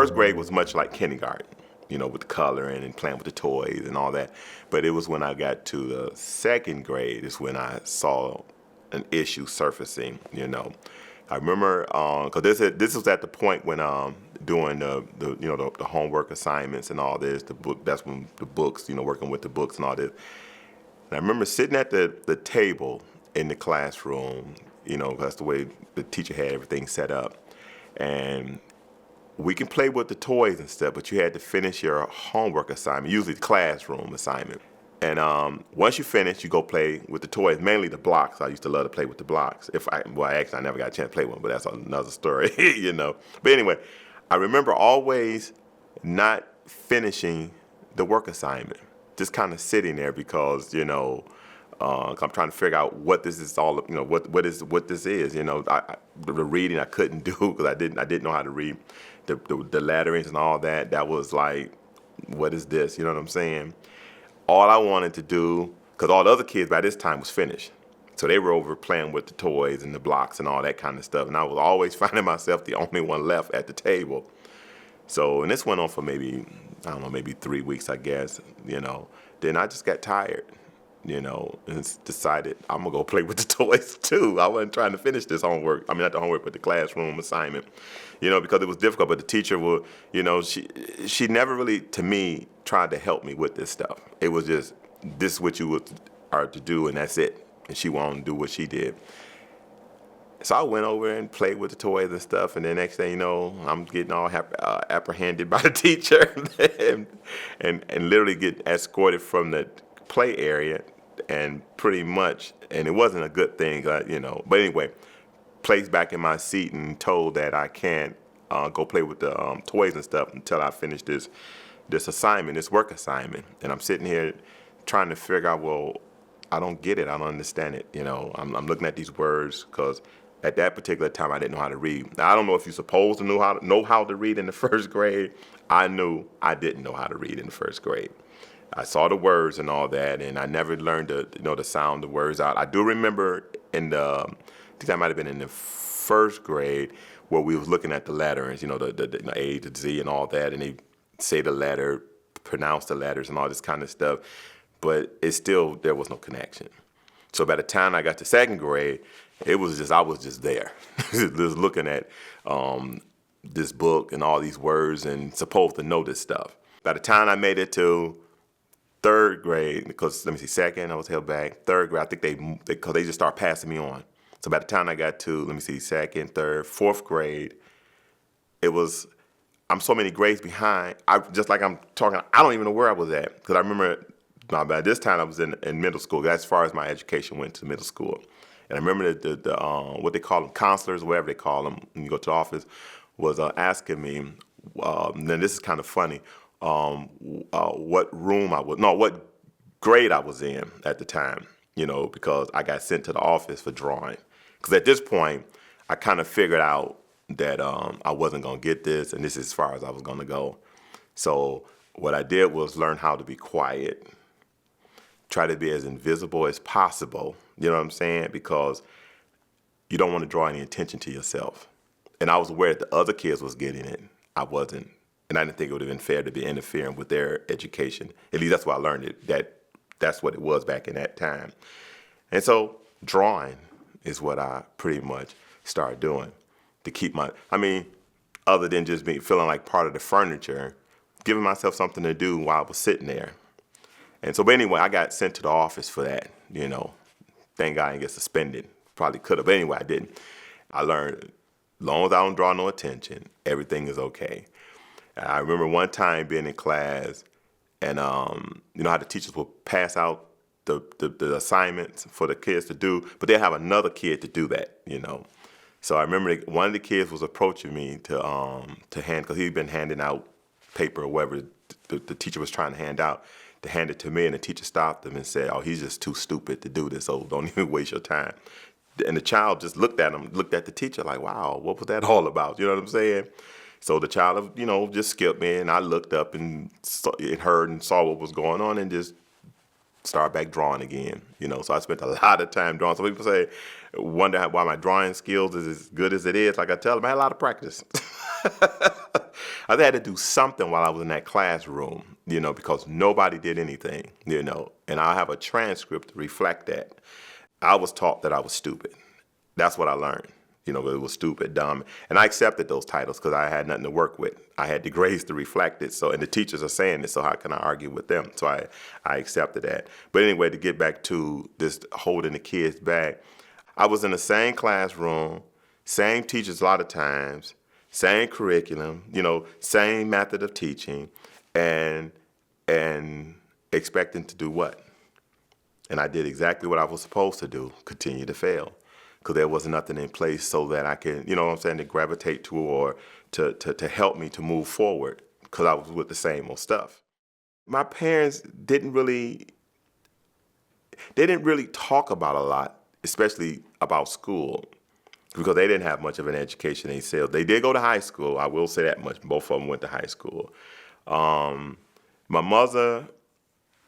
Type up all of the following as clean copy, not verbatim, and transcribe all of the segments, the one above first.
first grade was much like kindergarten, with the coloring and playing with the toys and all that. But it was when I got to the second grade is when I saw an issue surfacing. I remember because this was at the point when doing the homework assignments and all this. The book, that's when the books, working with the books and all this. And I remember sitting at the table in the classroom, that's the way the teacher had everything set up. And we can play with the toys and stuff, but you had to finish your homework assignment, usually the classroom assignment. And once you finish, you go play with the toys, mainly the blocks. I used to love to play with the blocks. Actually, I never got a chance to play one, but that's another story, But anyway, I remember always not finishing the work assignment, just kind of sitting there because, I'm trying to figure out what this is all, what this is. The reading I couldn't do because I didn't know how to read the letterings and all that. That was like, what is this? You know what I'm saying? All I wanted to do, because all the other kids by this time was finished. So they were over playing with the toys and the blocks and all that kind of stuff. And I was always finding myself the only one left at the table. So, and this went on for maybe 3 weeks, I guess, Then I just got tired, and decided I'm going to go play with the toys too. I wasn't trying to finish this homework. I mean, not the homework, but the classroom assignment, because it was difficult. But the teacher would, she never really, to me, tried to help me with this stuff. It was just, this is what you are to do, and that's it. And she wanted to do what she did. So I went over and played with the toys and stuff, and the next thing you know, I'm getting all apprehended by the teacher and literally get escorted from the play area, and pretty much, and it wasn't a good thing, but anyway, placed back in my seat and told that I can't go play with the toys and stuff until I finish this assignment, this work assignment. And I'm sitting here trying to figure out, well, I don't get it, I don't understand it. I'm looking at these words because at that particular time I didn't know how to read. Now I don't know if you're supposed to know how to read in the first grade. I knew I didn't know how to read in the first grade. I saw the words and all that, and I never learned to sound the words out. I do remember I think I might have been in the first grade where we was looking at the letterings, the A to Z and all that, and they say the letter, pronounce the letters and all this kind of stuff, but there was no connection. So by the time I got to second grade, I was just there, just looking at this book and all these words and supposed to know this stuff. By the time I made it to third grade, because second, I was held back. Third grade, I think because they just start passing me on. So by the time I got to, second, third, fourth grade, I'm so many grades behind. I don't even know where I was at, because I remember by this time I was in middle school. That's as far as my education went to middle school. And I remember the what they call them, counselors, whatever they call them, when you go to the office, was asking me, and then this is kind of funny, what grade I was in at the time, because I got sent to the office for drawing. Because at this point, I kind of figured out that I wasn't going to get this, and this is as far as I was going to go. So what I did was learn how to be quiet, try to be as invisible as possible, you know what I'm saying? Because you don't want to draw any attention to yourself. And I was aware that the other kids was getting it. I wasn't. And I didn't think it would have been fair to be interfering with their education. At least that's what I learned, that's what it was back in that time. And so drawing is what I pretty much started doing to keep other than just feeling like part of the furniture, giving myself something to do while I was sitting there. And so, but anyway, I got sent to the office for that, Thank God I didn't get suspended. Probably could have, but anyway, I didn't. I learned, as long as I don't draw no attention, everything is okay. And I remember one time being in class, and how the teachers will pass out the assignments for the kids to do, but they'll have another kid to do that, So I remember one of the kids was approaching me to hand, because he'd been handing out paper or whatever the teacher was trying to hand out, to hand it to me, and the teacher stopped him and said, "Oh, he's just too stupid to do this, so don't even waste your time." And the child just looked at the teacher like, wow, what was that all about? You know what I'm saying? So the child, just skipped me, and I looked up and heard and saw what was going on, and just start back drawing again. So I spent a lot of time drawing. So people wonder why my drawing skills is as good as it is. Like I tell them, I had a lot of practice. I had to do something while I was in that classroom, because nobody did anything, and I have a transcript to reflect that. I was taught that I was stupid. That's what I learned. It was stupid, dumb. And I accepted those titles because I had nothing to work with. I had the grades to reflect it. And the teachers are saying it, so how can I argue with them? So I accepted that. But anyway, to get back to this holding the kids back, I was in the same classroom, same teachers a lot of times, same curriculum, same method of teaching, and expecting to do what? And I did exactly what I was supposed to do, continue to fail. Because there was nothing in place so that I can, to gravitate to or to help me to move forward, because I was with the same old stuff. My parents didn't really talk about a lot, especially about school, because they didn't have much of an education themselves. They did go to high school, I will say that much. Both of them went to high school. My mother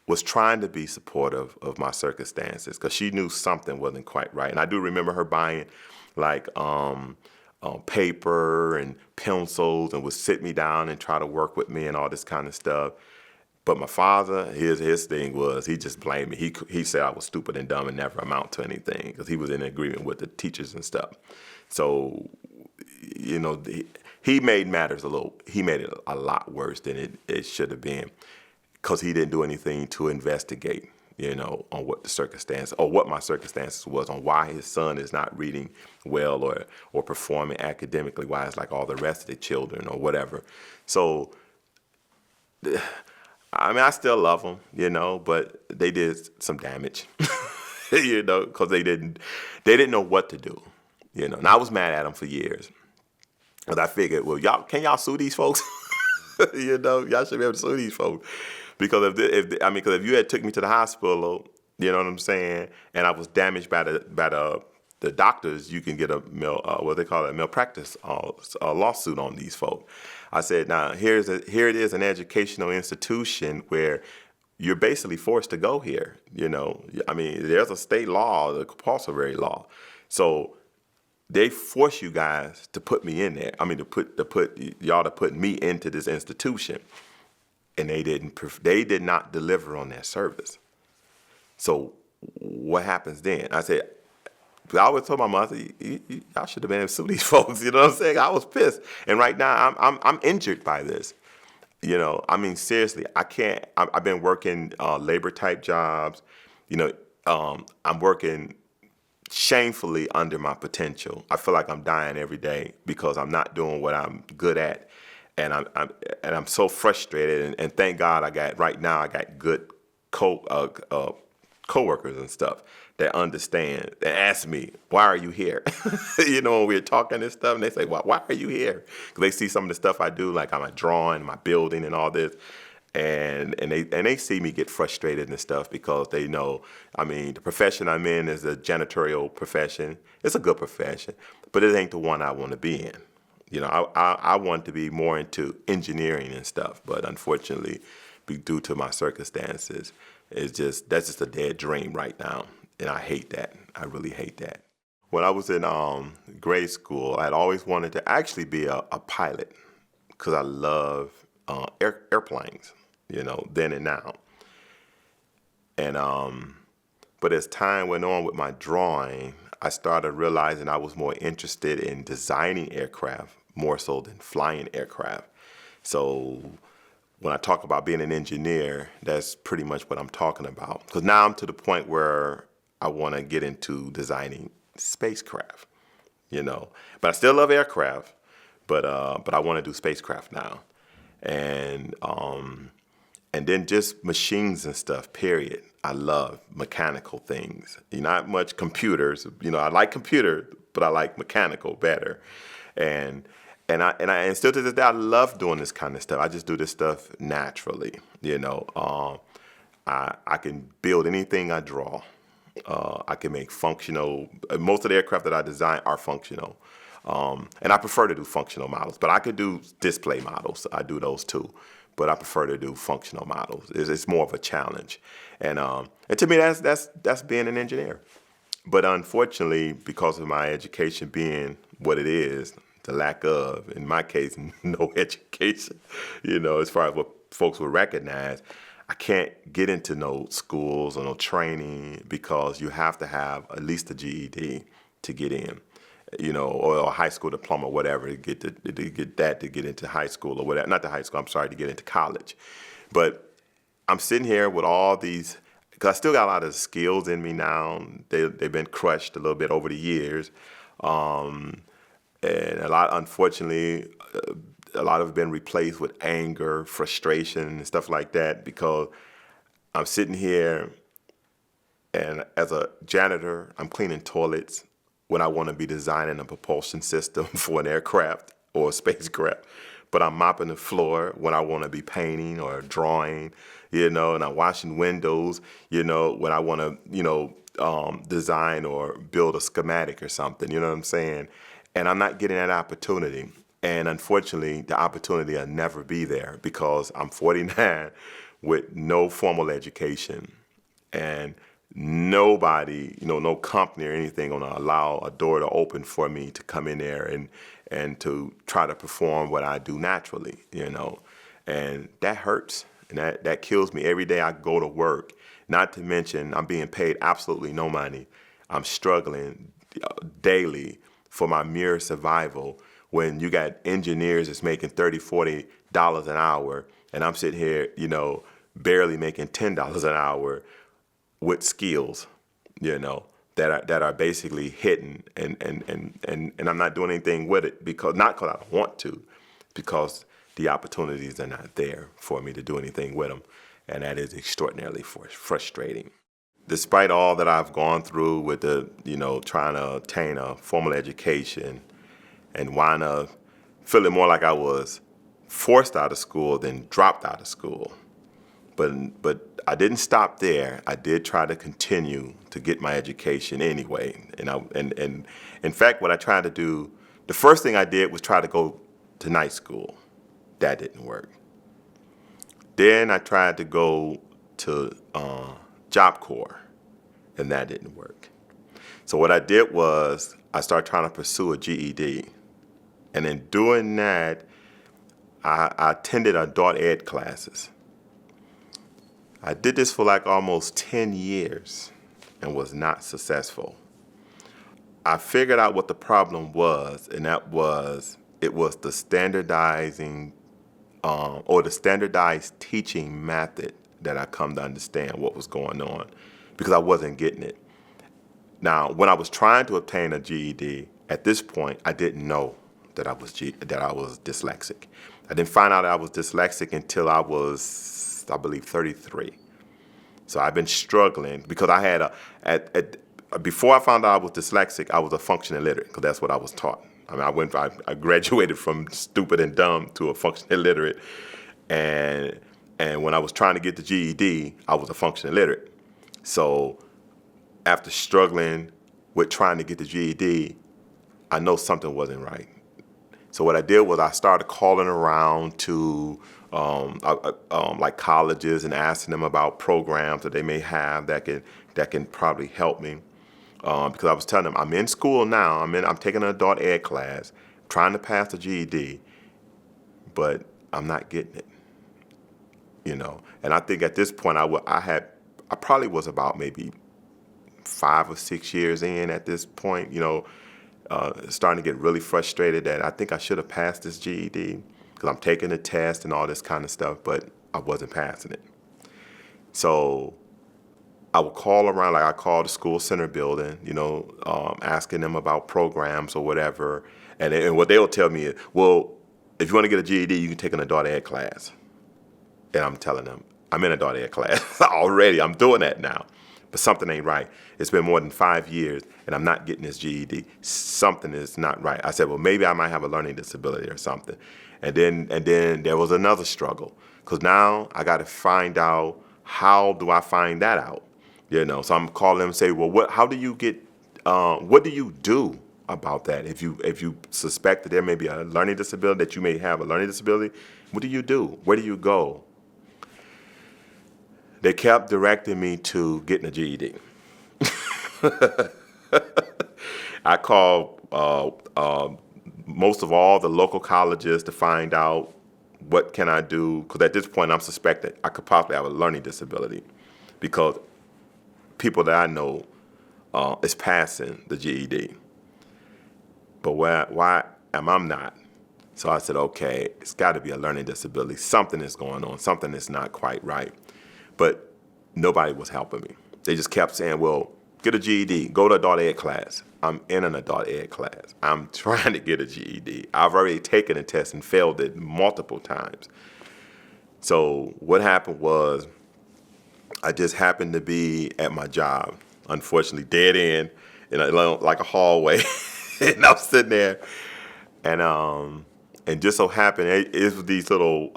was trying to be supportive of my circumstances because she knew something wasn't quite right. And I do remember her buying paper and pencils and would sit me down and try to work with me and all this kind of stuff. But my father, his thing was, he just blamed me. He said I was stupid and dumb and never amount to anything because he was in agreement with the teachers and stuff. So, he made matters he made it a lot worse than it should have been, because he didn't do anything to investigate, on what the circumstance or what my circumstances was, on why his son is not reading well or performing academically, why it's like all the rest of the children or whatever. So, I still love them, but they did some damage, because they didn't know what to do, And I was mad at them for years, because I figured, well, can y'all sue these folks? Y'all should be able to sue these folks. Because if you had took me to the hospital, you know what I'm saying, and I was damaged by the doctors, you can get a malpractice lawsuit on these folks. I said, now here it is, an educational institution where you're basically forced to go here. There's a state law, the compulsory law, so they force you guys to put me in there. To put me into this institution. And they did not deliver on that service. So what happens then? I said, I always told my mother, y'all should have been able to sue these folks. You know what I'm saying? I was pissed. And right now I'm injured by this. Seriously, I can't. I've been working labor type jobs. I'm working shamefully under my potential. I feel like I'm dying every day because I'm not doing what I'm good at. And I'm so frustrated, and thank God I got good coworkers and stuff that understand, that ask me, why are you here? When we're talking and stuff, and they say, why are you here? Because they see some of the stuff I do, like I'm drawing, my building and all this, and they see me get frustrated and stuff because they know, the profession I'm in is a janitorial profession. It's a good profession, but it ain't the one I want to be in. I want to be more into engineering and stuff, but unfortunately, due to my circumstances, that's just a dead dream right now, and I hate that. I really hate that. When I was in grade school, I'd always wanted to actually be a pilot because I love airplanes, then and now. And but as time went on with my drawing, I started realizing I was more interested in designing aircraft more so than flying aircraft. So when I talk about being an engineer, that's pretty much what I'm talking about. Because now I'm to the point where I want to get into designing spacecraft, But I still love aircraft, but I want to do spacecraft now. And then just machines and stuff, period. I love mechanical things. Not much computers. I like computer, but I like mechanical better. And still to this day, I love doing this kind of stuff. I just do this stuff naturally. I can build anything I draw. I can make functional. Most of the aircraft that I design are functional. And I prefer to do functional models, but I could do display models. I do those too. but I prefer to do functional models. It's more of a challenge, and to me that's being an engineer. But unfortunately, because of my education being what it is, the lack of, in my case, no education, as far as what folks will recognize, I can't get into no schools or no training because you have to have at least a GED to get in, or a high school diploma, whatever, to get into high school or whatever. Not the high school, I'm sorry, to get into college. But I'm sitting here with all these, because I still got a lot of skills in me now. They've been crushed a little bit over the years. And unfortunately, a lot have been replaced with anger, frustration, and stuff like that, because I'm sitting here and as a janitor, I'm cleaning toilets when I want to be designing a propulsion system for an aircraft or a spacecraft. But I'm mopping the floor when I want to be painting or drawing, and I'm washing windows, when I want to, design or build a schematic or something, you know what I'm saying? And I'm not getting that opportunity. And unfortunately, the opportunity will never be there because I'm 49 with no formal education, and nobody, no company or anything gonna allow a door to open for me to come in there and to try to perform what I do naturally, and that hurts, and that kills me every day I go to work. Not to mention I'm being paid absolutely no money. I'm struggling daily for my mere survival when you got engineers that's making $30, $40 an hour, and I'm sitting here, barely making $10 an hour with skills, that are basically hidden, and I'm not doing anything with it not because I don't want to, because the opportunities are not there for me to do anything with them, and that is extraordinarily frustrating. Despite all that I've gone through with trying to obtain a formal education and wind up feeling more like I was forced out of school than dropped out of school. But I didn't stop there. I did try to continue to get my education anyway. And in fact, what I tried to do, the first thing I did was try to go to night school. That didn't work. Then I tried to go to Job Corps, and that didn't work. So what I did was I started trying to pursue a GED. And in doing that, I attended adult ed classes. I did this for like almost 10 years and was not successful. I figured out what the problem was, and it was the standardizing or the standardized teaching method that I come to understand what was going on, because I wasn't getting it. Now, when I was trying to obtain a GED, at this point, I didn't know that I was dyslexic. I didn't find out that I was dyslexic until I was, I believe, 33. So I've been struggling because I had before I found out I was dyslexic, I was a functional illiterate, because that's what I was taught. I mean, I graduated from stupid and dumb to a functional illiterate, and when I was trying to get the GED, I was a functional illiterate. So after struggling with trying to get the GED, I know something wasn't right. So what I did was I started calling around to like colleges and asking them about programs that they may have that can probably help me. Because I was telling them, I'm in school now. I'm taking an adult ed class, trying to pass the GED, but I'm not getting it. And I think at this point I probably was about maybe 5 or 6 years in at this point. Starting to get really frustrated that I think I should have passed this GED, because I'm taking the test and all this kind of stuff, but I wasn't passing it. So I would call around, like I called the school center building, asking them about programs or whatever. And what they will tell me is, well, if you want to get a GED, you can take an adult ed class. And I'm telling them, I'm in adult ed class already. I'm doing that now. But something ain't right. It's been more than 5 years, and I'm not getting this GED. Something is not right. I said, well, maybe I might have a learning disability or something. And then there was another struggle, because now I got to find out, how do I find that out? So I'm calling them and say, well, what do you do about that. If you suspect that there may be a learning disability, that you may have a learning disability, what do you do? Where do you go? They kept directing me to getting a GED. I called most of all the local colleges to find out what can I do, because at this point I'm suspecting I could possibly have a learning disability, because people that I know is passing the GED. But why am I not? So I said, okay, it's got to be a learning disability. Something is going on. Something is not quite right. But nobody was helping me. They just kept saying, well, get a GED, go to adult ed class. I'm in an adult ed class. I'm trying to get a GED. I've already taken a test and failed it multiple times. So what happened was, I just happened to be at my job, unfortunately, dead end, in like a hallway. And I'm sitting there, and just so happened, it was these little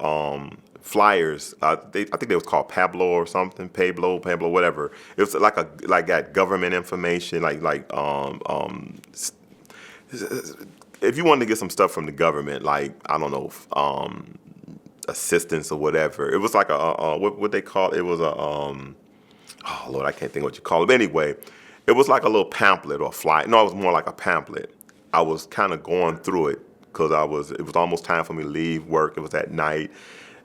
flyers. I think they was called Pablo or something, Pablo, whatever. It was like that government information, if you wanted to get some stuff from the government, like, I don't know, assistance or whatever. It was like what they call it was a oh Lord, I can't think what you call it. But anyway, it was like a little pamphlet or flyer. No, it was more like a pamphlet. I was kind of going through it because it was almost time for me to leave work. It was at night,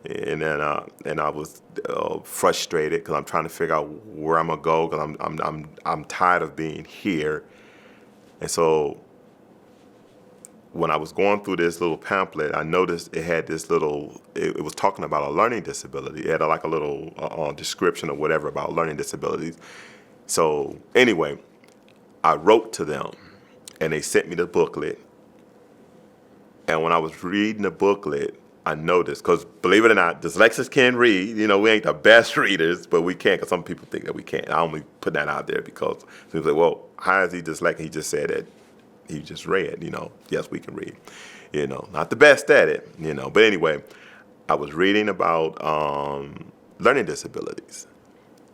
and then I was frustrated because I'm trying to figure out where I'm gonna go, because I'm tired of being here. And so when I was going through this little pamphlet, I noticed it had this little, it was talking about a learning disability. It had like a little description or whatever about learning disabilities. So anyway, I wrote to them, and they sent me the booklet. And when I was reading the booklet, I noticed, because believe it or not, dyslexics can read. You know, we ain't the best readers, but we can, because some people think that we can't. I only put that out there because people say, well, how is he dyslexic? He just said that he just read, yes, we can read, not the best at it, but anyway, I was reading about learning disabilities.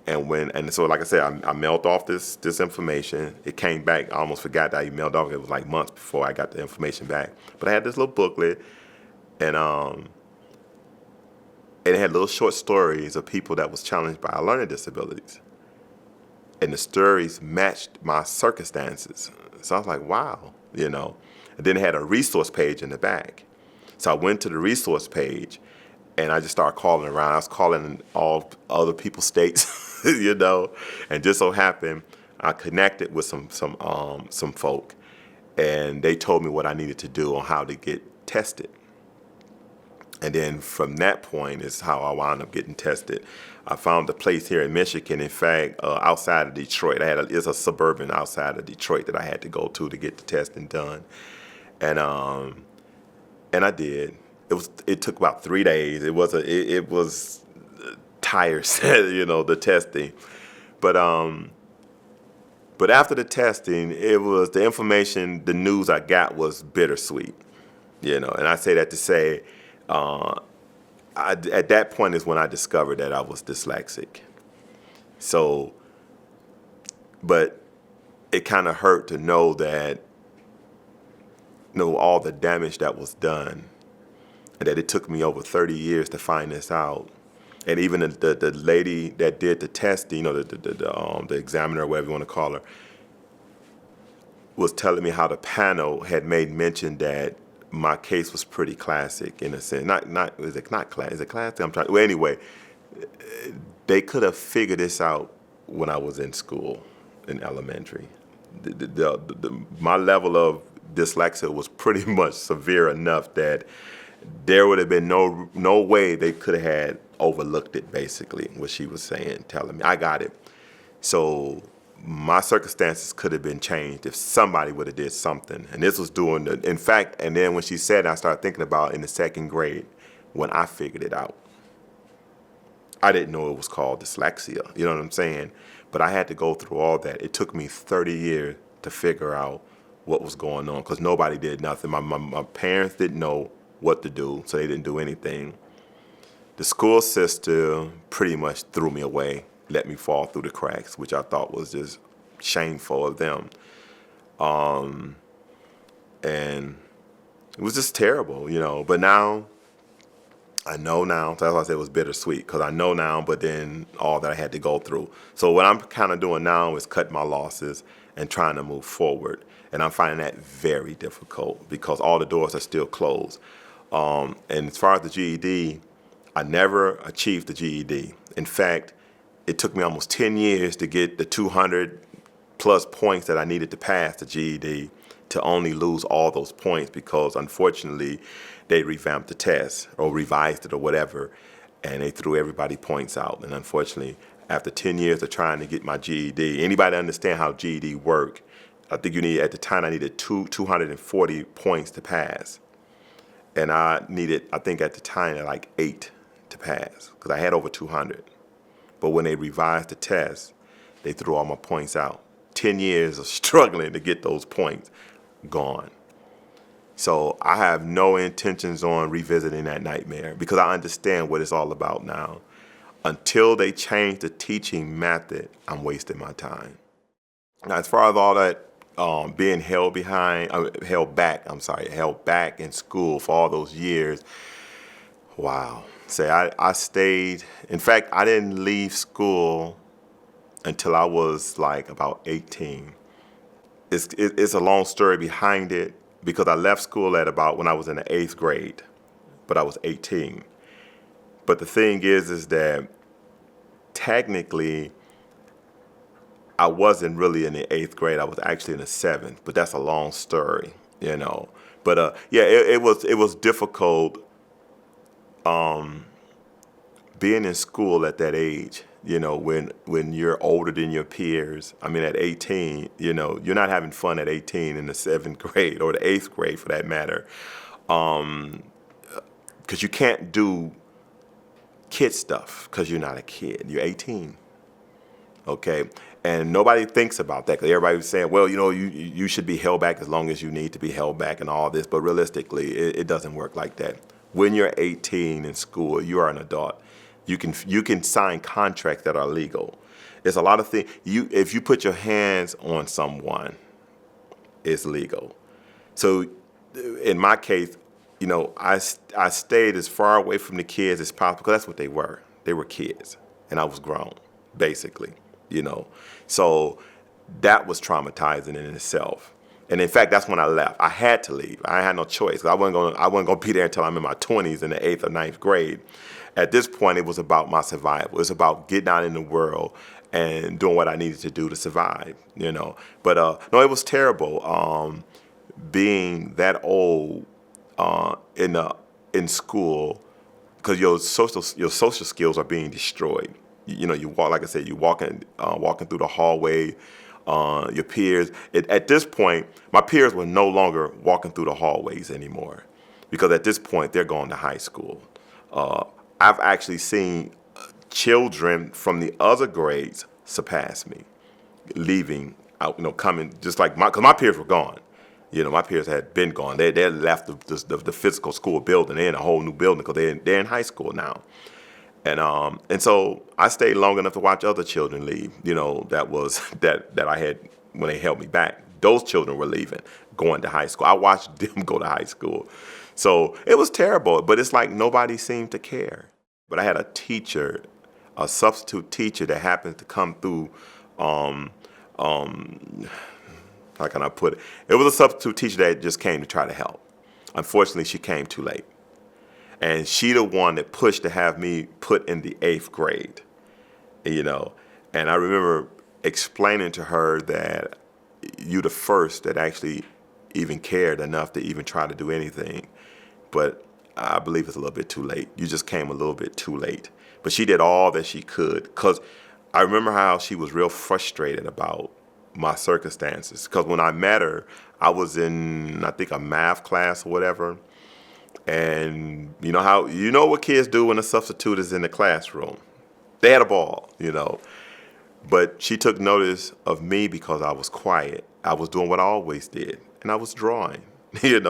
And so, like I said, I mailed off this information. It came back. I almost forgot that I mailed off. It was like months before I got the information back. But I had this little booklet, and it had little short stories of people that was challenged by learning disabilities. And the stories matched my circumstances. So I was like, wow, And then it had a resource page in the back. So I went to the resource page, and I just started calling around. I was calling all other people's states, and just so happened I connected with some folk, and they told me what I needed to do on how to get tested. And then from that point is how I wound up getting tested. I found a place here in Michigan, in fact, outside of Detroit. It's a suburban outside of Detroit that I had to go to get the testing done. And I did. It took about 3 days. It was tiresome, the testing. But after the testing, it was the information, the news I got was bittersweet, And I say that to say, at that point is when I discovered that I was dyslexic. So, but it kind of hurt to know that, all the damage that was done, and that it took me over 30 years to find this out. And even the lady that did the testing, the examiner, whatever you want to call her, was telling me how the panel had made mention that my case was pretty classic in a sense. Is it classic? Well, anyway, they could have figured this out when I was in school, in elementary. My level of dyslexia was pretty much severe enough that there would have been no way they could have had overlooked it, basically, what she was saying, telling me. I got it. So my circumstances could have been changed if somebody would have did something. And this was in fact, and then when she said, I started thinking about in the second grade when I figured it out. I didn't know it was called dyslexia, you know what I'm saying? But I had to go through all that. It took me 30 years to figure out what was going on, because nobody did nothing. My parents didn't know what to do, so they didn't do anything. The school system pretty much threw me away, let me fall through the cracks, which I thought was just shameful of them. And it was just terrible, But now, I know now. That's why I said it was bittersweet, because I know now, but then all that I had to go through. So what I'm kind of doing now is cut my losses and trying to move forward. And I'm finding that very difficult because all the doors are still closed. And as far as the GED, I never achieved the GED. In fact, it took me almost 10 years to get the 200 plus points that I needed to pass the GED, to only lose all those points because, unfortunately, they revamped the test or revised it or whatever, and they threw everybody points out. And unfortunately, after 10 years of trying to get my GED, anybody understand how GED work? I think at the time, I needed 240 points to pass. And I needed, I think at the time, like 8 to pass because I had over 200. But when they revised the test, they threw all my points out. 10 years of struggling to get those points gone. So I have no intentions on revisiting that nightmare because I understand what it's all about now. Until they change the teaching method, I'm wasting my time. Now, as far as all that being held back in school for all those years, wow. Say I stayed. In fact, I didn't leave school until I was like about 18. It's a long story behind it because I left school at about when I was in the 8th grade, but I was 18. But the thing is that technically I wasn't really in the 8th grade. I was actually in the 7th, but that's a long story, But yeah, it was difficult being in school at that age. When you're older than your peers. I mean, at 18, you're not having fun at 18 in the 7th grade or the 8th grade for that matter. Because you can't do kid stuff because you're not a kid. You're 18. Okay? And nobody thinks about that because everybody's saying, well, you should be held back as long as you need to be held back and all this. But realistically, it doesn't work like that. When you're 18 in school, you are an adult. You can sign contracts that are legal. It's a lot of things. If you put your hands on someone, it's legal. So in my case, I stayed as far away from the kids as possible because that's what they were. They were kids, and I was grown, basically. So that was traumatizing in itself. And in fact, that's when I left. I had to leave. I had no choice. I wasn't going to be there until I'm in my 20s in the 8th or 9th grade. At this point, it was about my survival. It was about getting out in the world and doing what I needed to do to survive, But no, it was terrible being that old in school because your social skills are being destroyed. You walk, like I said, you walking through the hallway. Your peers. At this point, my peers were no longer walking through the hallways anymore because at this point, they're going to high school. I've actually seen children from the other grades surpass me, leaving out, coming just like because my peers were gone. My peers had been gone. They left the physical school building. They're in a whole new building because they're in high school now. And so I stayed long enough to watch other children leave. That I had when they held me back. Those children were leaving, going to high school. I watched them go to high school. So it was terrible, but it's like nobody seemed to care. But I had a teacher, a substitute teacher that happened to come through. How can I put it? It was a substitute teacher that just came to try to help. Unfortunately, she came too late. And she the one that pushed to have me put in the 8th grade, And I remember explaining to her that you the first that actually even cared enough to even try to do anything. But I believe it's a little bit too late. You just came a little bit too late. But she did all that she could. Because I remember how she was real frustrated about my circumstances. Because when I met her, I was in, I think, a math class or whatever. And you know what kids do when a substitute is in the classroom. They had a ball, But she took notice of me because I was quiet. I was doing what I always did. And I was drawing. It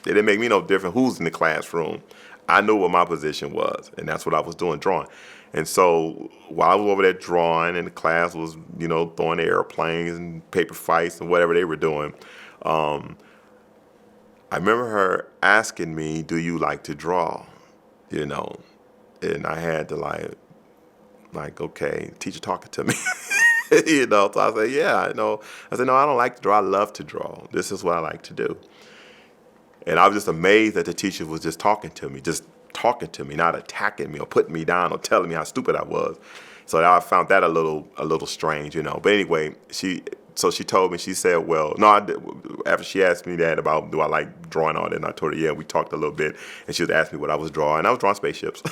didn't make me no different who's in the classroom. I knew what my position was, and that's what I was doing, drawing. And so while I was over there drawing and the class was, throwing airplanes and paper fights and whatever they were doing, I remember her asking me, "Do you like to draw?" You know, and I had to okay, teacher talking to me. So I said, "Yeah, I know." I said, "No, I don't like to draw. I love to draw. This is what I like to do." And I was just amazed that the teacher was just talking to me, not attacking me or putting me down or telling me how stupid I was. So I found that a little strange. But anyway, she told me, she said, well, no, after she asked me that about do I like drawing all that, and I told her, yeah, we talked a little bit, and she was asking me what I was drawing. I was drawing spaceships,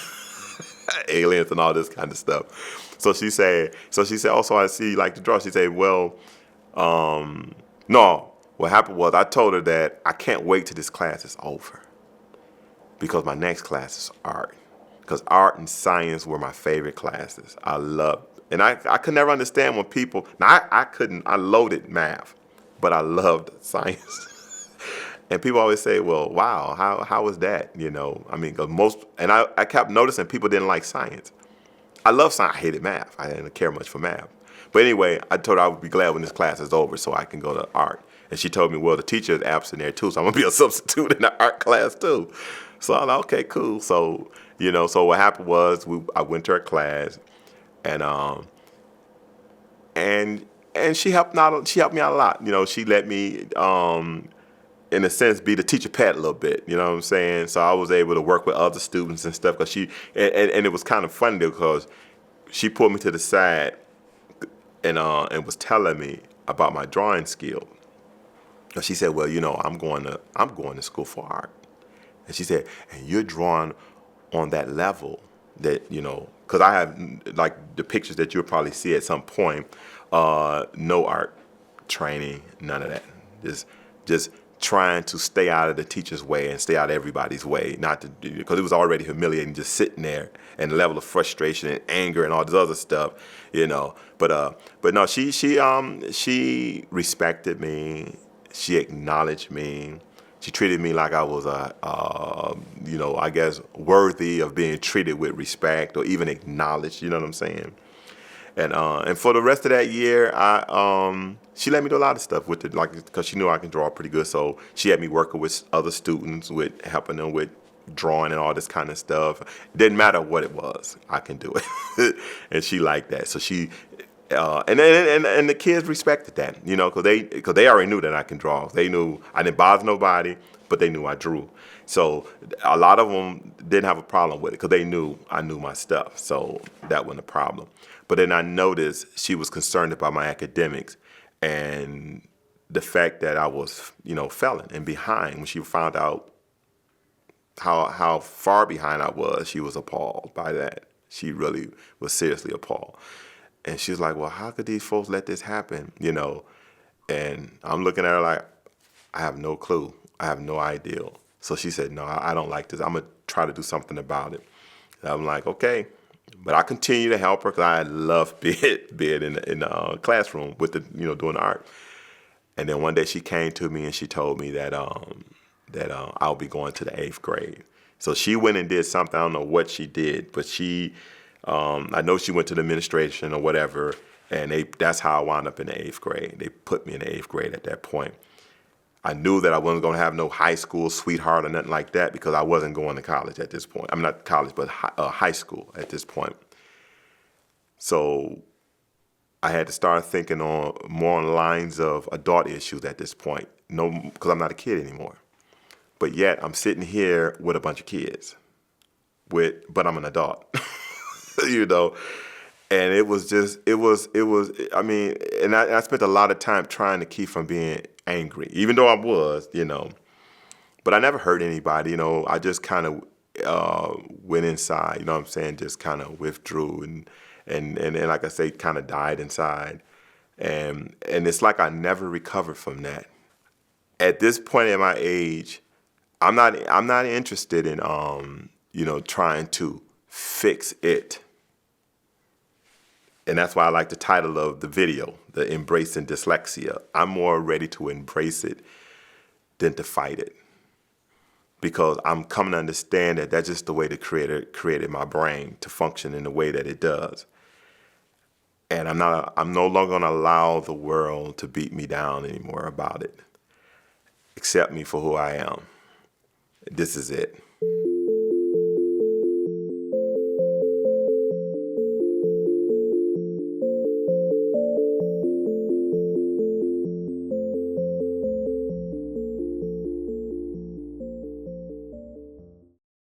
aliens, and all this kind of stuff. So she said, oh, so I see you like to draw. She said, well, no. What happened was I told her that I can't wait till this class is over because my next class is art. Because art and science were my favorite classes. I loved, and I could never understand when people, now I loaded math, but I loved science. And people always say, well, wow, how was that? I mean, 'cause I kept noticing people didn't like science. I love science, I hated math. I didn't care much for math. But anyway, I told her I would be glad when this class is over so I can go to art. And she told me, well, the teacher is absent there too, so I'm gonna be a substitute in the art class too. So I'm like, okay, cool. So, so what happened was I went to her class, and and she helped me out a lot. She let me in a sense be the teacher pet a little bit, you know what I'm saying? So I was able to work with other students and stuff, because and it was kind of funny because she pulled me to the side and was telling me about my drawing skill. She said, well, I'm going to school for art. And she said, and you're drawing on that level that, because I have like the pictures that you'll probably see at some point, no art training, none of that. Just trying to stay out of the teacher's way and stay out of everybody's way, because it was already humiliating just sitting there, and the level of frustration and anger and all this other stuff, But no, she respected me. She acknowledged me. She treated me like I was I guess worthy of being treated with respect or even acknowledged. You know what I'm saying? And for the rest of that year, she let me do a lot of stuff with it, because she knew I can draw pretty good. So she had me working with other students, with helping them with drawing and all this kind of stuff. It didn't matter what it was, I can do it, and she liked that. So she. And the kids respected that, because they already knew that I can draw. They knew I didn't bother nobody, but they knew I drew. So a lot of them didn't have a problem with it because they knew I knew my stuff. So that wasn't a problem. But then I noticed she was concerned about my academics and the fact that I was, failing and behind. When she found out how far behind I was, she was appalled by that. She really was seriously appalled. And she was like, well, how could these folks let this happen, And I'm looking at her like, I have no clue. I have no idea. So she said, no, I don't like this. I'm going to try to do something about it. And I'm like, okay. But I continue to help her because I love being in the classroom with doing the art. And then one day she came to me and she told me that I'll be going to the 8th grade. So she went and did something. I don't know what she did, but I know she went to the administration or whatever, and that's how I wound up in the 8th grade. They put me in the 8th grade at that point. I knew that I wasn't going to have no high school sweetheart or nothing like that because I wasn't going to college at this point. I'm not college, but high school at this point. So I had to start thinking more on the lines of adult issues at this point. No, because I'm not a kid anymore. But yet I'm sitting here with a bunch of kids, but I'm an adult. And it was, I mean, and I spent a lot of time trying to keep from being angry, even though I was, but I never hurt anybody, I just kind of went inside, you know what I'm saying, just kind of withdrew and like I say, kind of died inside. And it's like I never recovered from that. At this point in my age, I'm not interested in, trying to fix it. And that's why I like the title of the video, the Embracing Dyslexia. I'm more ready to embrace it than to fight it. Because I'm coming to understand that that's just the way the Creator created my brain to function in the way that it does. And I'm no longer going to allow the world to beat me down anymore about it. Accept me for who I am. This is it.